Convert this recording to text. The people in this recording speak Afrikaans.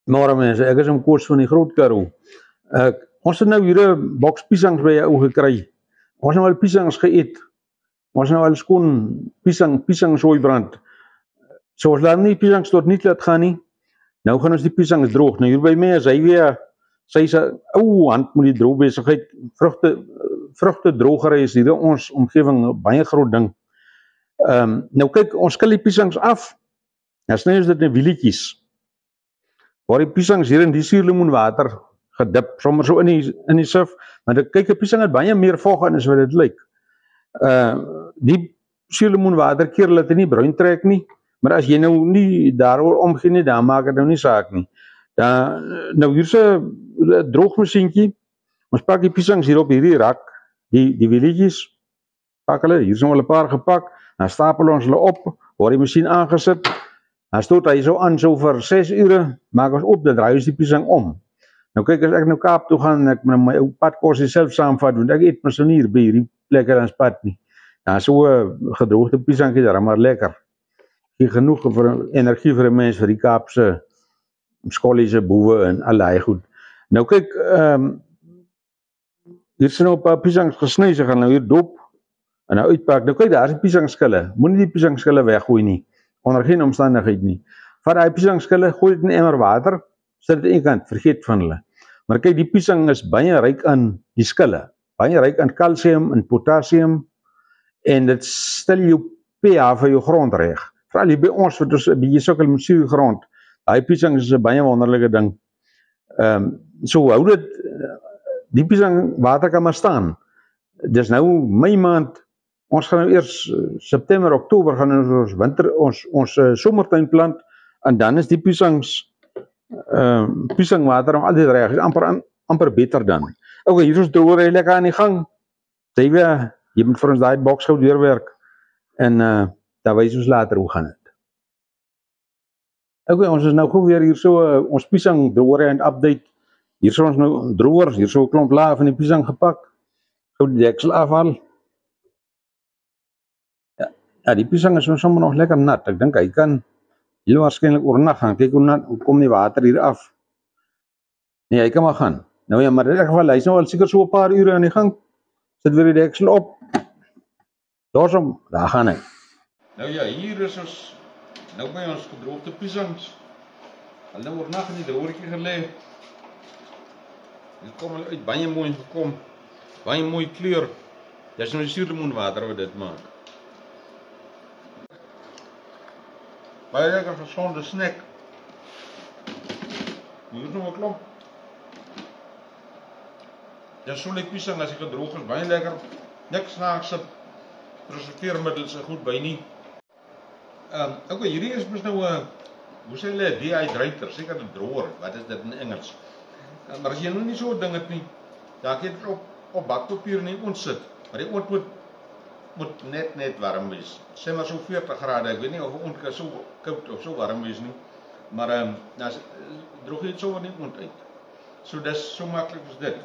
Môre mense, ek is om Koos van die Groot Karoo. Ons het nou hier 'n boks piesangs by jou gekry. Ons het nou al piesangs geëet. Ons het nou al skoon piesang sooibrand. So ons laat nie piesangs tot niet laat gaan nie. Nou gaan ons die piesangs droog. Nou hier by my is hy weer, sy is 'n ou hand met die droogbesigheid. Vrugte drogery is hier in ons omgewing 'n baie groot ding. Nou kyk, ons skil die piesangs af. Nou sny ons dit in wielietjies. Waar die piesangs hier in die suurlemoenwater gedip, sommer so in die sif, maar kyk, 'n piesang het baie meer vog in as wat dit lyk. Die suurlemoenwater keer laat dit nie bruin trek nie, maar as jy nou nie daaroor omgee nie, dan maak dit nou nie saak nie. Nou hier's 'n droogmasjienkie. Ons pak die piesangs hier op hierdie rak, die wielietjies, pak hulle, hier is al 'n paar gepak, dan stapel ons hulle op, word die masjien aangesit. Dan stoot hy so aan, so vir 6 ure, maak ons op, dan draai ons die piesang om. Nou kyk, as ek nou Kaap toe gaan, ek met my ou padkorsie self saamvat, want ek eet mos nie hier by hierdie plekke aan pad nie. Dan so 'n gedroogde piesangkie, daar maar lekker. Gee genoeg vir energie vir 'n mens, vir die Kaapse skolliese boewe en al daai goed. Nou kyk, hier is nou 'n paar piesangs gesny, sy gaan nou hier dop en nou uitpak. Nou kyk, daar is die piesangskille. Moenie die piesangskille weggooi nie. Onder geen omstandigheid nie. Vat die piesangskille, gooi dit in 'n emmer water, sit dit aan een kant, vergeet van hulle. Maar kyk, die piesang is baie ryk aan die skille, baie ryk aan kalsium en potassium, en dit stel jou pH vir jou grond reg. Veral hier by ons, wat ons 'n bietjie sukkel met suur grond, daai piesang is 'n baie wonderlike ding. So hou dit, die piesang water kan maar staan. Dis nou Mei maand. Ons gaan nou eers September, Oktober gaan ons ons somertuin plant, en dan is die piesangwater nog altyd reg, is amper beter dan. Okay, hier is drogery lekker aan die gang. Jy moet vir ons daai boks gou deurwerk, en dan wys ons later hoe gaan dit. Okay, ons is nou gou weer hier so, ons piesang drogery en update. Hier is ons nou droërs, hier so 'n klomp lae van die piesang gepak. Gou die deksel afhaal. Ja, die piesang is sommer nog lekker nat. Ek dink hy kan heel waarskynlik oornag gaan. Kyk hoe kom die water hier af. Nee, hy kan maar gaan. Nou ja, maar in elk geval, hy is nou al seker so 'n paar ure aan die gang. Sit weer die deksel op. Daar gaan hy. Nou ja, hier is ons, nou by ons gedroogde piesangs. Hulle nou oornag in die droërtjie gelê. Dit kom hulle uit, baie mooi gekom. Baie mooi kleur. Dis nou die suurlemoenwater wat dit maak. Baie lekker gesonde snack. Hier is nog 'n klomp. Ja, so lekker piesang as hy gedroog is, baie lekker. Niks snaakse preserveermiddels goed by nie. Okay, hierdie is mos nou 'n, hoe sê hulle, dehydrator, seker 'n droër, wat is dit in Engels? Maar as jy nou nie so 'n ding het nie, dan kan jy dit op bakpapier in die oond sit. Maar die oond moet net warm wees. Sê maar so 40 grade, ek weet nie of die oond so koud of so warm wees nie. Maar dan droog jy dit so in die oond uit. So dis so maklik as dit.